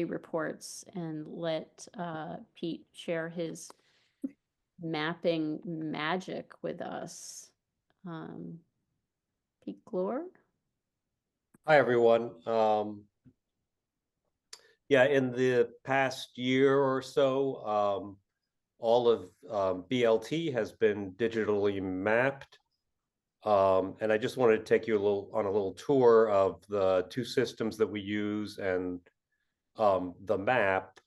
reports and let Pete share his mapping magic with us. Pete Glore? Hi, everyone. Yeah, in the past year or so, all of BLT has been digitally mapped. And I just wanted to take you on a little tour of the two systems that we use and the map,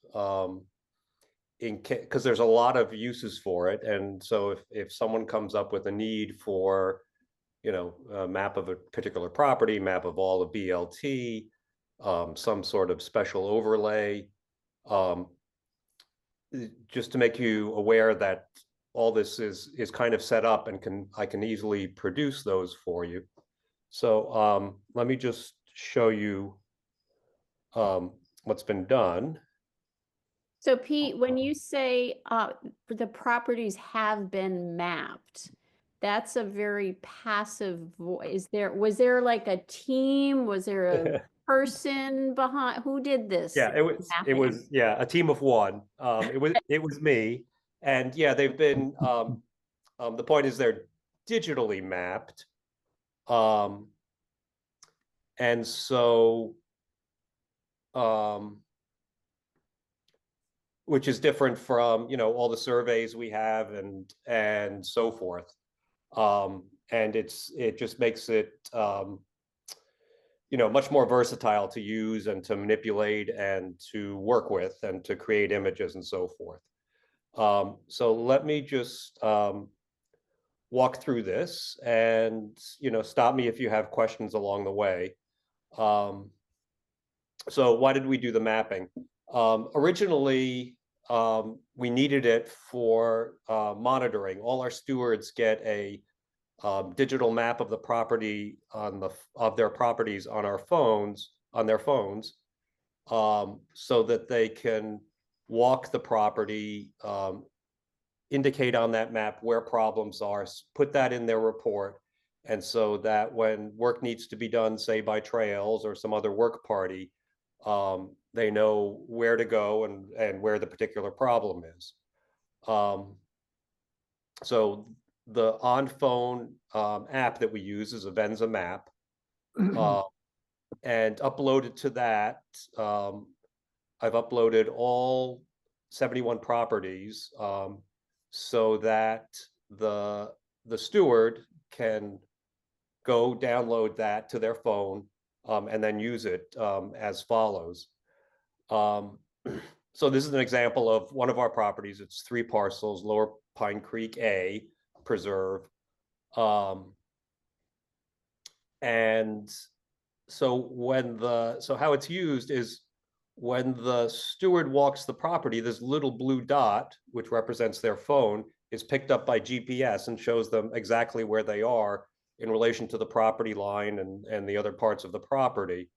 because there's a lot of uses for it. And so if someone comes up with a need for, a map of a particular property, map of all of BLT, some sort of special overlay, just to make you aware that all this is kind of set up and I can easily produce those for you. So let me just show you what's been done. So Pete, when you say the properties have been mapped, that's a very passive voice. Was there like a team? Was there a person behind? Who did this? Yeah, it was a team of one. It was me, and yeah, they've been. The point is they're digitally mapped, and so, which is different from all the surveys we have and so forth. And it just makes it much more versatile to use and to manipulate and to work with and to create images and so forth. So let me just walk through this and stop me if you have questions along the way. So why did we do the mapping? Originally, we needed it for monitoring. All our stewards get a digital map of the property of their properties on their phones, so that they can walk the property, indicate on that map where problems are, put that in their report, and so that when work needs to be done, say by Trails or some other work party, they know where to go and where the particular problem is. So the on-phone app that we use is Avenza Map, and uploaded to that, I've uploaded all 71 properties, so that the steward can go download that to their phone and then use it as follows. So this is an example of one of our properties. It's 3 parcels, Lower Pine Creek A Preserve. And so how it's used is when the steward walks the property, this little blue dot, which represents their phone, is picked up by GPS and shows them exactly where they are in relation to the property line and the other parts of the property.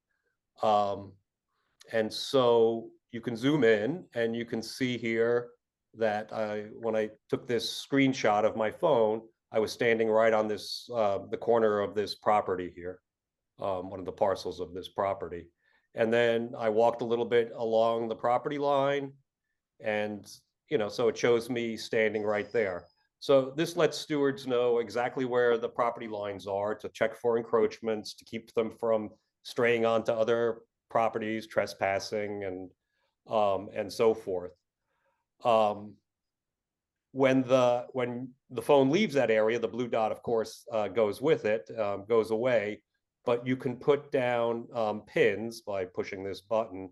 And so you can zoom in and you can see here that when I took this screenshot of my phone, I was standing right on this, the corner of this property here, one of the parcels of this property. And then I walked a little bit along the property line and, so it shows me standing right there. So this lets stewards know exactly where the property lines are to check for encroachments, to keep them from straying onto other properties, trespassing, and so forth. When the phone leaves that area, the blue dot, of course, goes with it, goes away, but you can put down pins by pushing this button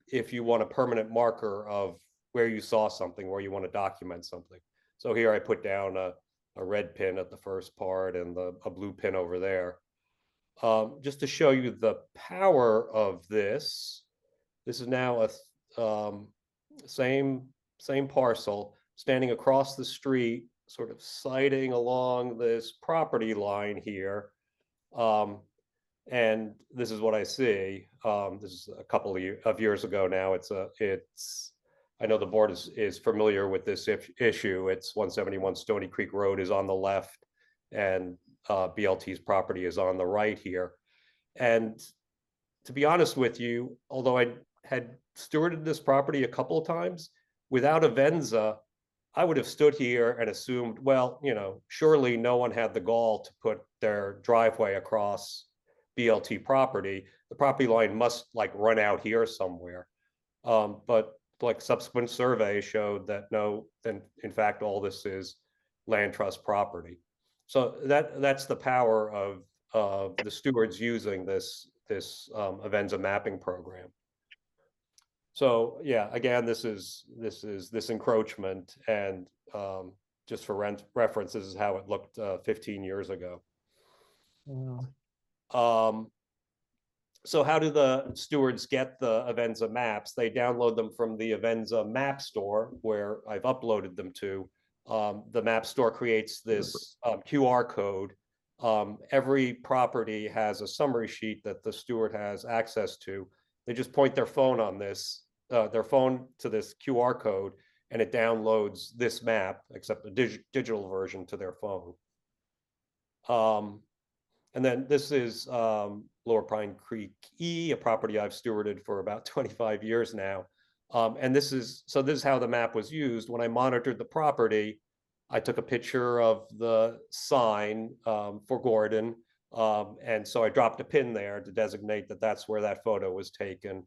if you want a permanent marker of where you saw something, where you want to document something. So here I put down a red pin at the first part and a blue pin over there. Just to show you the power of this, this is now a same parcel standing across the street, sort of sighting along this property line here. And this is what I see. This is a couple of years ago now. I know the board is familiar with this issue. It's 171 Stony Creek Road is on the left, and BLT's property is on the right here. And to be honest with you, although I had stewarded this property a couple of times. Without Avenza, I would have stood here and assumed, well, surely no one had the gall to put their driveway across BLT property. The property line must like run out here somewhere. But like subsequent survey showed that no, then in fact, all this is land trust property. So that's the power of the stewards using this Avenza mapping program. So yeah, again, this is this encroachment, and just for reference, this is how it looked 15 years ago. So how do the stewards get the Avenza maps? They download them from the Avenza Map Store, where I've uploaded them to. The Map Store creates this QR code. Every property has a summary sheet that the steward has access to. They just point their phone to this QR code, and it downloads this map, except a digital version, to their phone. And then this is Lower Pine Creek E, a property I've stewarded for about 25 years now. And this is how the map was used. When I monitored the property, I took a picture of the sign for Gordon. And so I dropped a pin there to designate that that's where that photo was taken.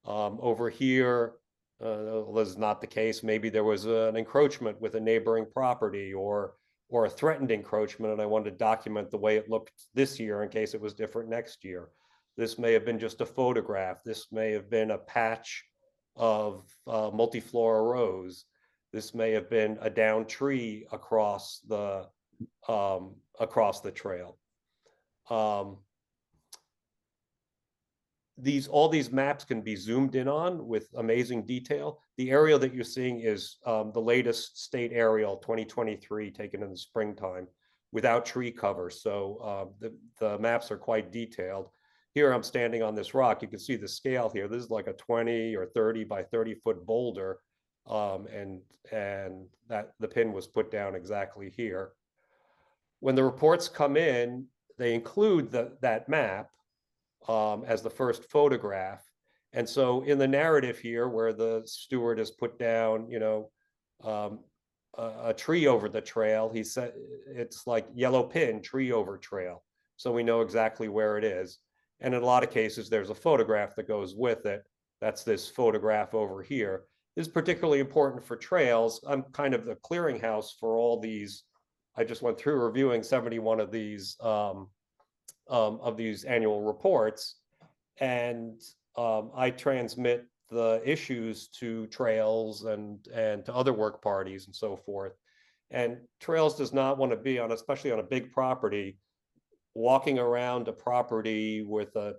Over here, this is not the case. Maybe there was an encroachment with a neighboring property, or a threatened encroachment, and I wanted to document the way it looked this year in case it was different next year. This may have been just a photograph. This may have been a patch of multiflora rose. This may have been a downed tree across the trail. All these maps can be zoomed in on with amazing detail. The aerial that you're seeing is the latest state aerial 2023, taken in the springtime, without tree cover. So the maps are quite detailed. Here I'm standing on this rock. You can see the scale here. This is like a 20 or 30 by 30 foot boulder. And that the pin was put down exactly here. When the reports come in, they include that map as the first photograph. And so in the narrative here, where the steward has put down, a tree over the trail, he said it's like yellow pin, tree over trail. So we know exactly where it is. And in a lot of cases, there's a photograph that goes with it. That's this photograph over here. This is particularly important for trails. I'm kind of the clearinghouse for all these. I just went through reviewing 71 of these annual reports, and I transmit the issues to trails and to other work parties and so forth. And trails does not want to be on, especially on a big property, walking around a property with a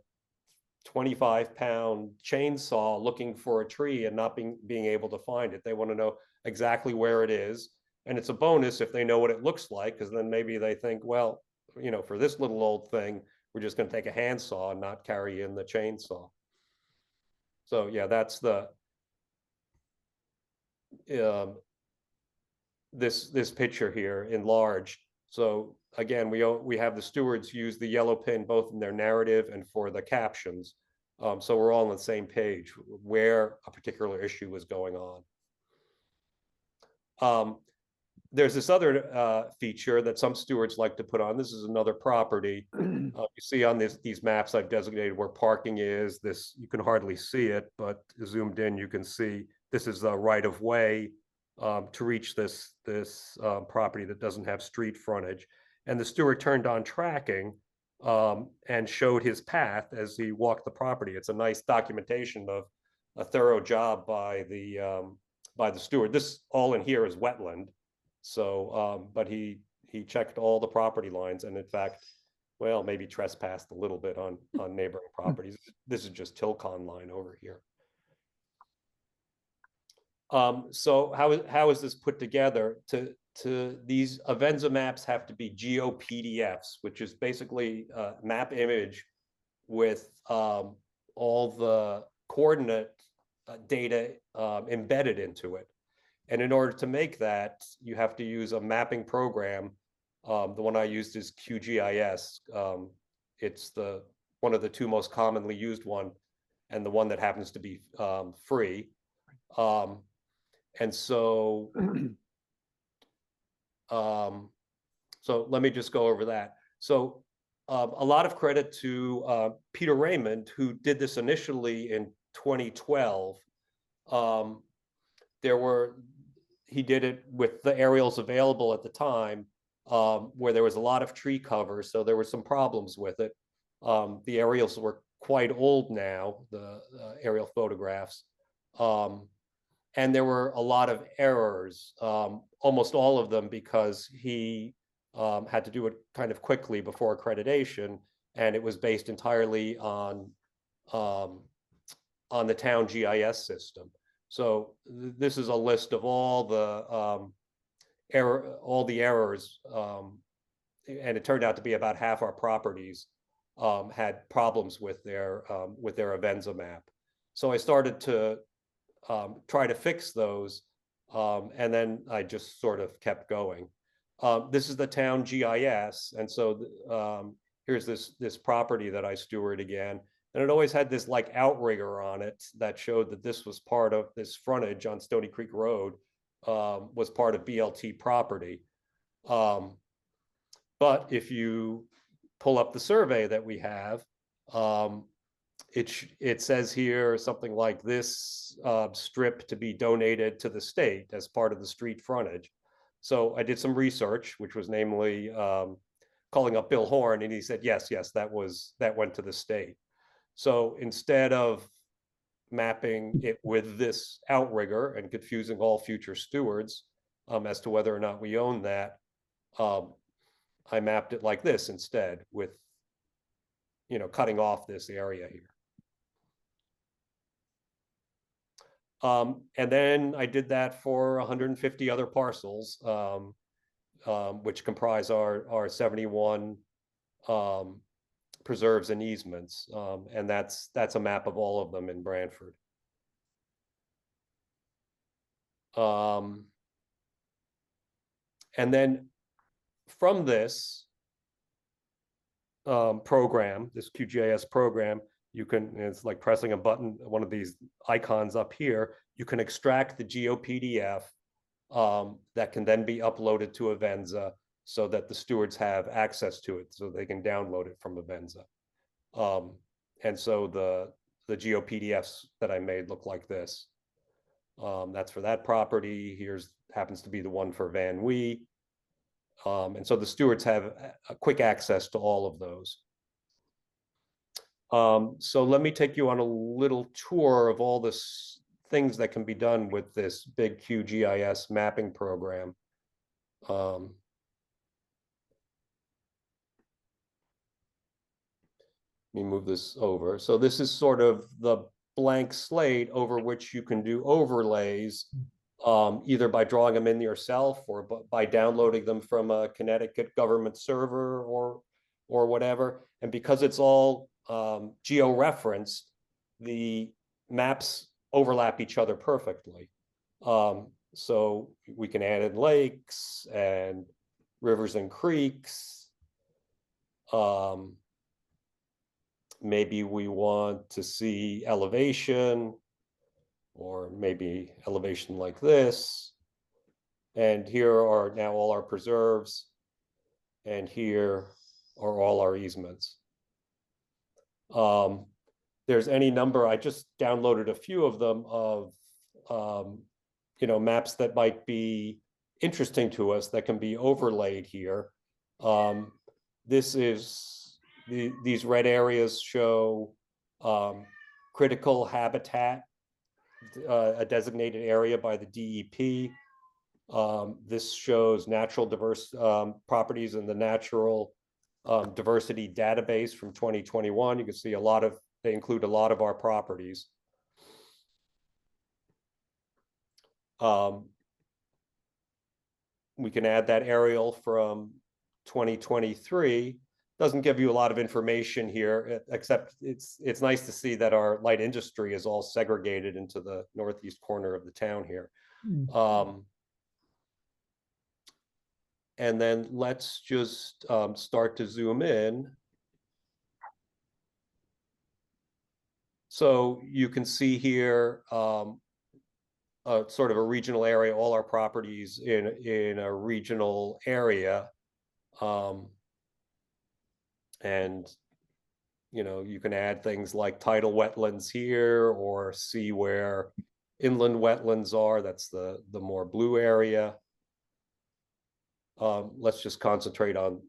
25-pound chainsaw looking for a tree and not being able to find it. They want to know exactly where it is. And it's a bonus if they know what it looks like, because then maybe they think, well, for this little old thing, we're just going to take a handsaw and not carry in the chainsaw. So yeah, that's this picture here enlarged. So again, we have the stewards use the yellow pin both in their narrative and for the captions. So we're all on the same page where a particular issue was going on. There's this other feature that some stewards like to put on. This is another property. You see on these maps I've designated where parking is. This, you can hardly see it, but zoomed in, you can see this is the right of way to reach this property that doesn't have street frontage. And the steward turned on tracking and showed his path as he walked the property. It's a nice documentation of a thorough job by the steward. This all in here is wetland. So, but he checked all the property lines, and in fact, well, maybe trespassed a little bit on neighboring properties. This is just Tilcon line over here. So how is this put together? To these Avenza maps have to be GeoPDFs, which is basically a map image with all the coordinate data embedded into it. And in order to make that, you have to use a mapping program. The one I used is QGIS. It's one of the two most commonly used one. and the one that happens to be free. And so, so let me just go over that. So a lot of credit to Peter Raymond, who did this initially in 2012. He did it with the aerials available at the time, where there was a lot of tree cover, so there were some problems with it. The aerials were quite old now, the aerial photographs. And there were a lot of errors, almost all of them because he had to do it kind of quickly before accreditation, and it was based entirely on the Town GIS system. So this is a list of all the errors, and it turned out to be about half our properties had problems with their Avenza map. So I started to try to fix those, and then I just sort of kept going. This is the Town GIS, and so here's this property that I steward again, and it always had this like outrigger on it that showed that this was part of this frontage on Stony Creek Road, was part of BLT property. But if you pull up the survey that we have, it says here something like this strip to be donated to the state as part of the street frontage. So I did some research, which was namely calling up Bill Horn, and he said, yes, that went to the state. So instead of mapping it with this outrigger and confusing all future stewards as to whether or not we own that, I mapped it like this instead, with cutting off this area here. And then I did that for 150 other parcels, which comprise our 71 preserves and easements, and that's a map of all of them in Branford. And then from this program, this QGIS program, you can, it's like pressing a button, one of these icons up here, you can extract the GeoPDF that can then be uploaded to Avenza so that the stewards have access to it, so they can download it from Avenza. And so the GeoPDFs that I made look like this. That's for that property. Here's happens to be the one for Van Wee. And so the stewards have a quick access to all of those. So let me take you on a little tour of all this things that can be done with this big QGIS mapping program. Let me move this over. So this is sort of the blank slate over which you can do overlays, either by drawing them in yourself or by downloading them from a Connecticut government server or whatever. And because it's all geo-referenced, the maps overlap each other perfectly. So we can add in lakes and rivers and creeks. Maybe we want to see elevation, or maybe elevation like this. And here are now all our preserves, and here are all our easements. There's any number, I just downloaded a few of them of maps that might be interesting to us that can be overlaid here. This is these red areas show critical habitat, a designated area by the DEP. This shows natural diverse properties in the natural diversity database from 2021. You can see they include a lot of our properties. We can add that aerial from 2023. Doesn't give you a lot of information here, except it's nice to see that our light industry is all segregated into the northeast corner of the town here. And then let's just start to zoom in. So you can see here sort of a regional area, all our properties in a regional area. And you can add things like tidal wetlands here, or see where inland wetlands are. That's the more blue area. Let's just concentrate on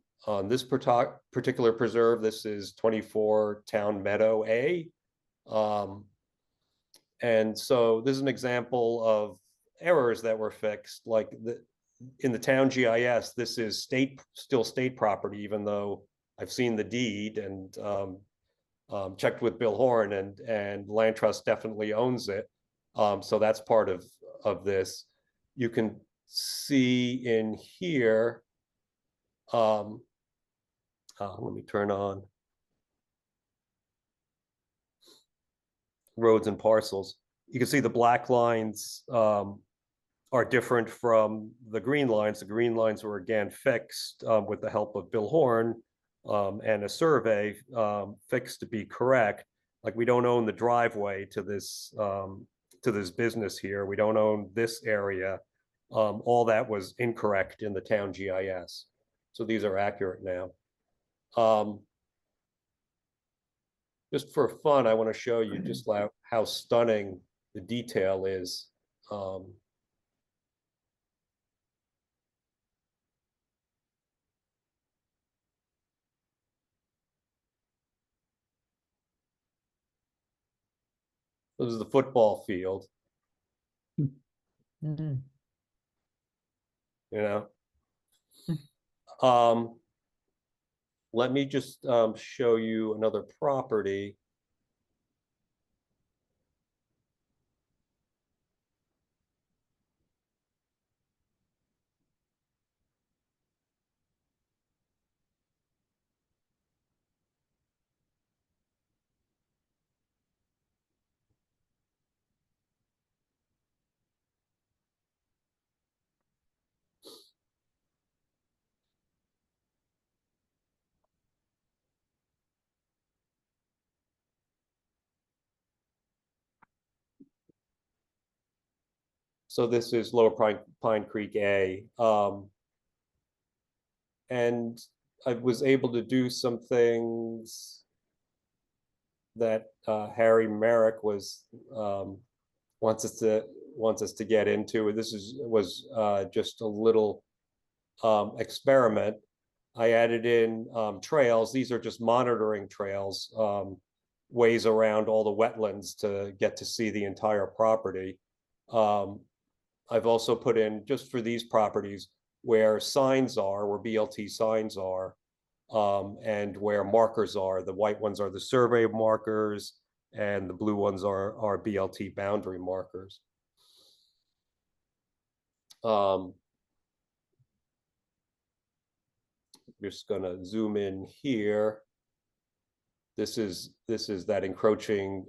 this particular preserve. This is 24 Town Meadow A. And so this is an example of errors that were fixed. Like in the Town GIS, this is still state property, even though I've seen the deed and checked with Bill Horn, and Land Trust definitely owns it. So that's part of this. You can see in here, let me turn on roads and parcels. You can see the black lines are different from the green lines. The green lines were again fixed with the help of Bill Horn and a survey fixed to be correct. Like, we don't own the driveway to this business here. We don't own this area. All that was incorrect in the Town GIS. So these are accurate now. Just for fun, I want to show you just how stunning the detail is. This is the football field. Mm-hmm. Let me just show you another property. So this is Lower Pine Creek A. And I was able to do some things that Harry Merrick wants us to get into. This was just a little experiment. I added in trails. These are just monitoring trails, ways around all the wetlands to get to see the entire property. I've also put in, just for these properties, where signs are, where BLT signs are, and where markers are. The white ones are the survey markers, and the blue ones are BLT boundary markers. Just gonna zoom in here. This is that encroaching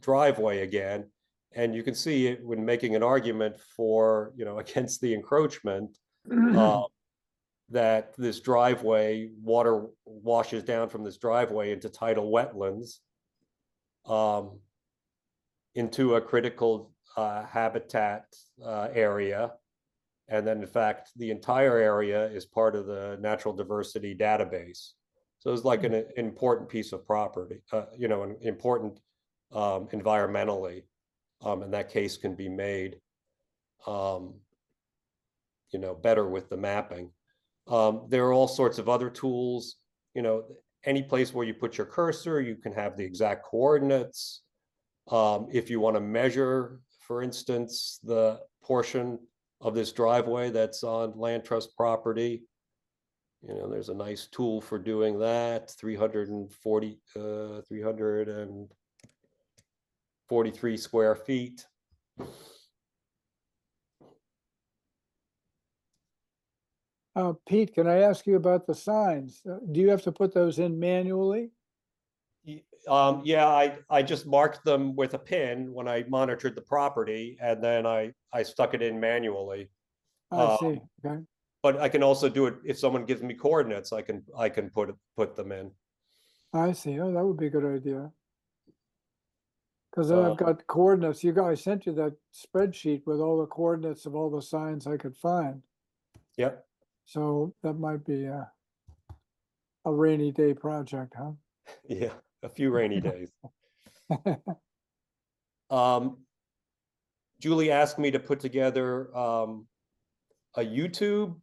driveway again. And you can see it when making an argument for, against the encroachment, that this driveway, water washes down from this driveway into tidal wetlands, into a critical habitat area. And then, in fact, the entire area is part of the natural diversity database. So it's like an important piece of property, an important environmentally. And that case can be made, better with the mapping. There are all sorts of other tools. Any place where you put your cursor, you can have the exact coordinates. If you want to measure, for instance, the portion of this driveway that's on land trust property, there's a nice tool for doing that. 343 square feet. Pete, can I ask you about the signs? Do you have to put those in manually? Yeah, I just marked them with a pin when I monitored the property, and then I stuck it in manually. I see. Okay. But I can also do it if someone gives me coordinates. I can put them in. I see. Oh, that would be a good idea. Cause then I've got coordinates. I sent you that spreadsheet with all the coordinates of all the signs I could find. Yep. So that might be a rainy day project, huh? Yeah, a few rainy days. Julie asked me to put together a YouTube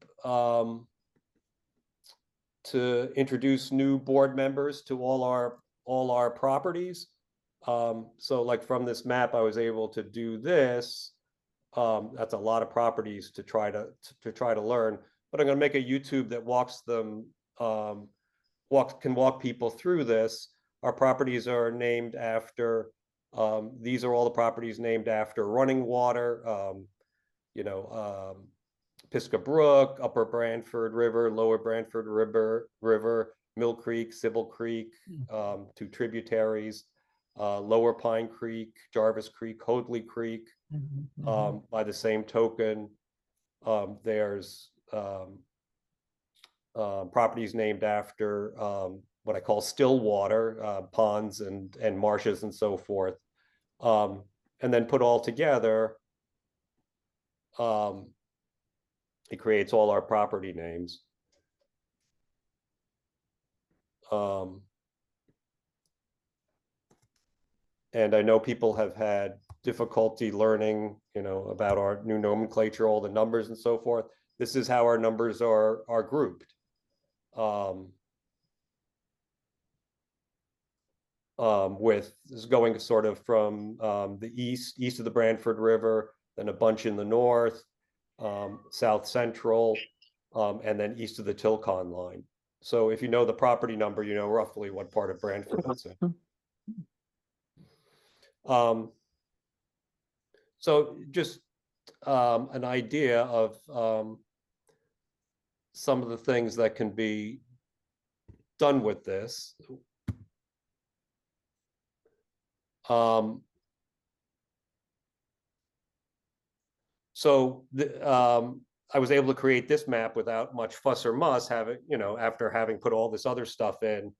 to introduce new board members to all our properties. So like from this map, I was able to do this. That's a lot of properties to try to learn, but I'm going to make a YouTube that walks them, can walk people through this. Our properties are named after, these are all the properties named after running water, Pisgah Brook, Upper Branford River, Lower Branford River, Mill Creek, Civil Creek, two tributaries, Lower Pine Creek, Jarvis Creek, Hoadley Creek. By the same token, there's properties named after what I call still water, ponds and marshes and so forth. And then put all together, it creates all our property names. And I know people have had difficulty learning, about our new nomenclature, all the numbers and so forth. This is how our numbers are grouped. With this going sort of from the east of the Branford River, then a bunch in the north, south central, and then east of the Tilcon line. So if you know the property number, you know roughly what part of Branford it's in. So just an idea of some of the things that can be done with this. So I was able to create this map without much fuss or muss, after having put all this other stuff in.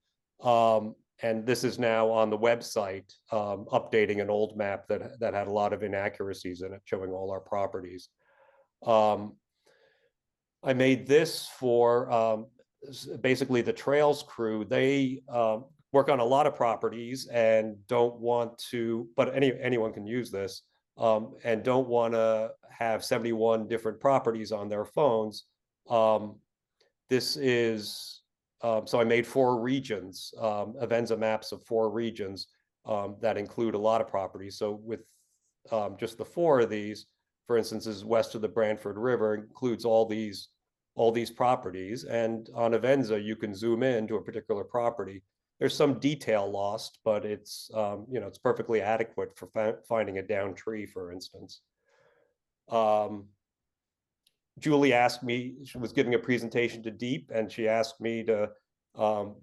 And this is now on the website, updating an old map that had a lot of inaccuracies in it, showing all our properties. I made this for basically the trails crew. They work on a lot of properties and don't want to, but anyone can use this, and don't want to have 71 different properties on their phones. This is, so I made 4 regions, Avenza maps of 4 regions that include a lot of properties. So with just the 4 of these, for instance, is west of the Branford River, includes all these properties. And on Avenza, you can zoom in to a particular property. There's some detail lost, but it's, it's perfectly adequate for finding a downed tree, for instance. Julie asked me, she was giving a presentation to Deep, and she asked me to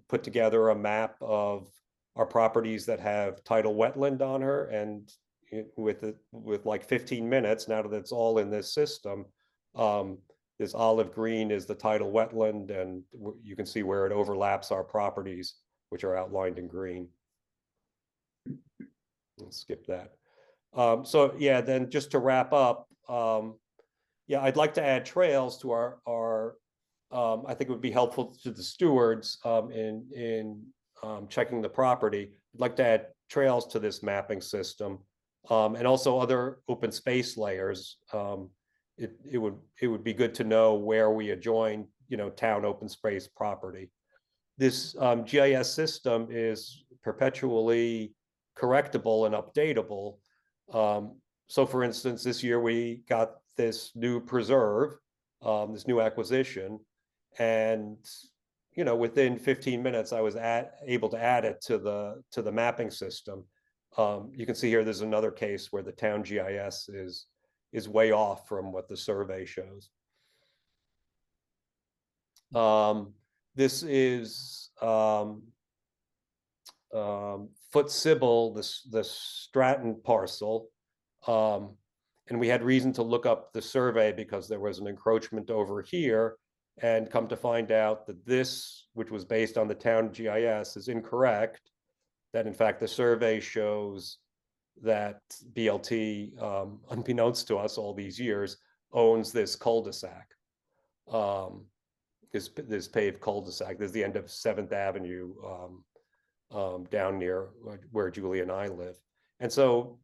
put together a map of our properties that have tidal wetland on her. And with like 15 minutes, now that it's all in this system, this olive green is the tidal wetland, and you can see where it overlaps our properties, which are outlined in green. Let's skip that. So yeah, then just to wrap up, yeah, I'd like to add trails to our I think it would be helpful to the stewards in checking the property. I'd like to add trails to this mapping system, and also other open space layers. It would be good to know where we adjoin, town open space property. This GIS system is perpetually correctable and updatable. So for instance, this year we got this new preserve, this new acquisition, and within 15 minutes I was able to add it to the mapping system. You can see here there's another case where the town GIS is way off from what the survey shows. This is Foot Sybil, the Stratton parcel. And we had reason to look up the survey because there was an encroachment over here, and come to find out that this, which was based on the town GIS, is incorrect. That in fact the survey shows that BLT, unbeknownst to us all these years, owns this cul-de-sac. This paved cul-de-sac. There's the end of 7th Avenue down near where Julie and I live. And so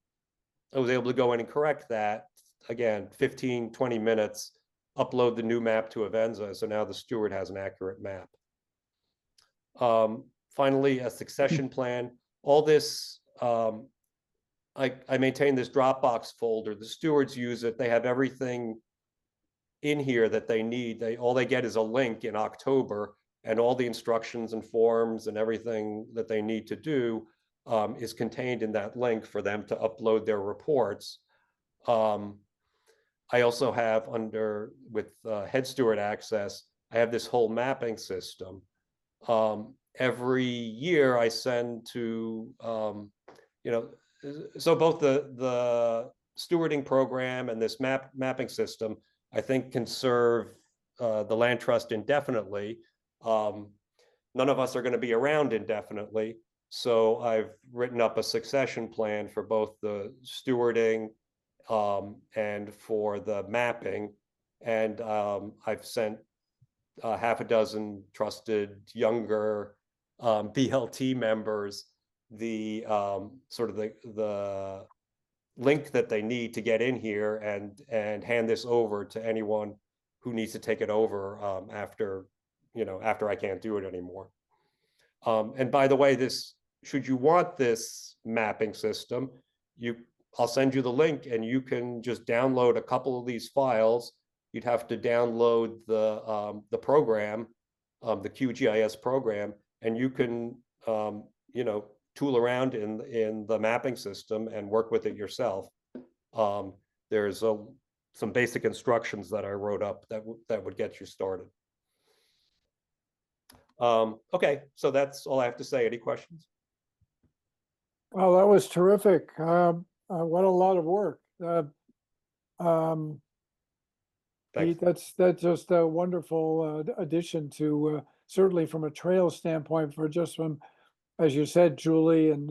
I was able to go in and correct that. Again, 15, 20 minutes, upload the new map to Avenza. So now the steward has an accurate map. Finally, a succession plan. All this, I maintain this Dropbox folder. The stewards use it. They have everything in here that they need. All they get is a link in October, and all the instructions and forms and everything that they need to do is contained in that link for them to upload their reports. I also have with head steward access, I have this whole mapping system. Every year I send to, so both the stewarding program and this mapping system, I think, can serve the land trust indefinitely. None of us are going to be around indefinitely. So I've written up a succession plan for both the stewarding and for the mapping. And I've sent half a dozen trusted younger BLT members the sort of the link that they need to get in here and hand this over to anyone who needs to take it over after I can't do it anymore. And by the way, should you want this mapping system, I'll send you the link and you can just download a couple of these files. You'd have to download the program, the QGIS program, and you can tool around in the mapping system and work with it yourself. There's some basic instructions that I wrote up that would get you started. Okay, so that's all I have to say. Any questions? Well, that was terrific. What a lot of work. Pete, that's just a wonderful addition to certainly from a trail standpoint, for just from, as you said, Julie, and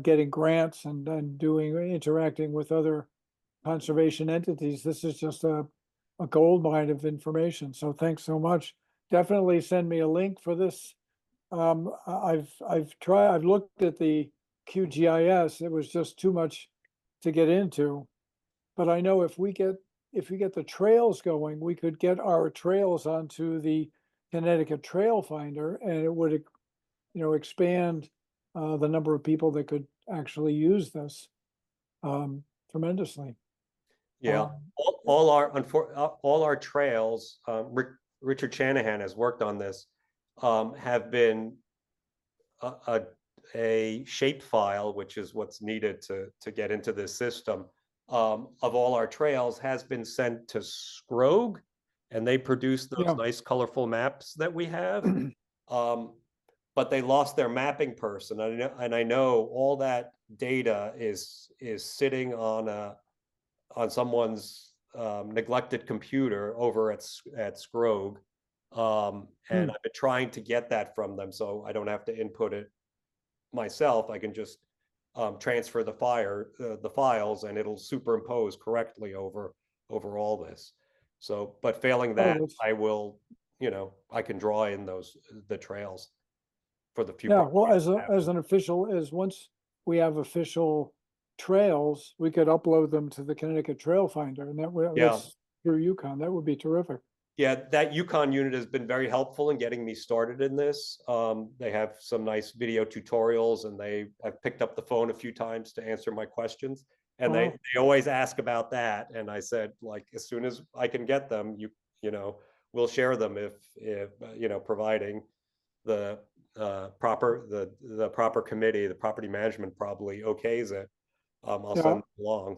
getting grants and interacting with other conservation entities. This is just a gold mine of information. So thanks so much. Definitely send me a link for this. I've looked at the QGIS. It was just too much to get into, but I know if we get the trails going, we could get our trails onto the Connecticut Trail Finder, and it would expand the number of people that could actually use this tremendously. Yeah, all our trails, Richard Shanahan has worked on this, have been a shape file, which is what's needed to get into this system, of all our trails has been sent to Scrogue, and they produce those nice colorful maps that we have. But they lost their mapping person, and I know all that data is sitting on someone's neglected computer over at Scrogue, and I've been trying to get that from them, so I don't have to input it myself. I can just transfer the files, and it'll superimpose correctly over all this. So, but failing that, I will, I can draw in the trails for the future. Yeah, well, once we have official trails, we could upload them to the Connecticut Trail Finder, and that's through Yukon. That would be terrific. Yeah, that Yukon unit has been very helpful in getting me started in this. They have some nice video tutorials, and I've picked up the phone a few times to answer my questions, and they always ask about that. And I said, like, as soon as I can get them, we'll share them if providing the proper committee, the property management probably okays it. I'll send them along.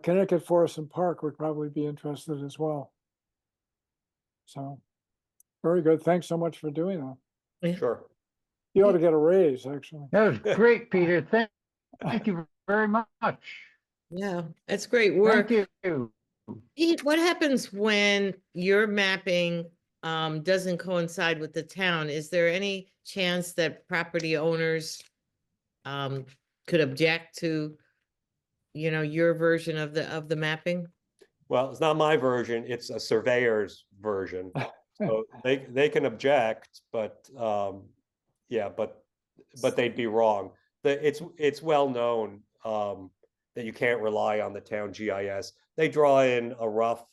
Connecticut Forest and Park would probably be interested as well. So, very good. Thanks so much for doing that. Sure. You ought to get a raise, actually. That was great, Peter. Thank you very much. Yeah, that's great work. Thank you. Pete, what happens when your mapping doesn't coincide with the town? Is there any chance that property owners could object to, your version of the mapping? Well, it's not my version, it's a surveyor's version. So they can object, but yeah, but they'd be wrong. It's well known that you can't rely on the town GIS. They draw in a rough,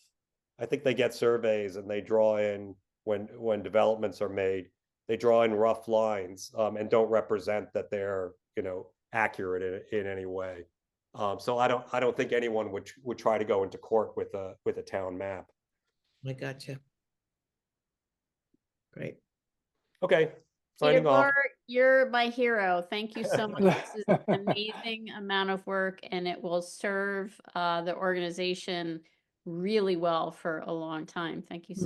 I think they get surveys and they draw in when developments are made, they draw in rough lines and don't represent that they're, accurate in any way. So I don't think anyone would try to go into court with a town map. I gotcha. Great. Okay, Peter signing off. Barr, you're my hero. Thank you so much. This is an amazing amount of work and it will serve the organization really well for a long time. Thank you so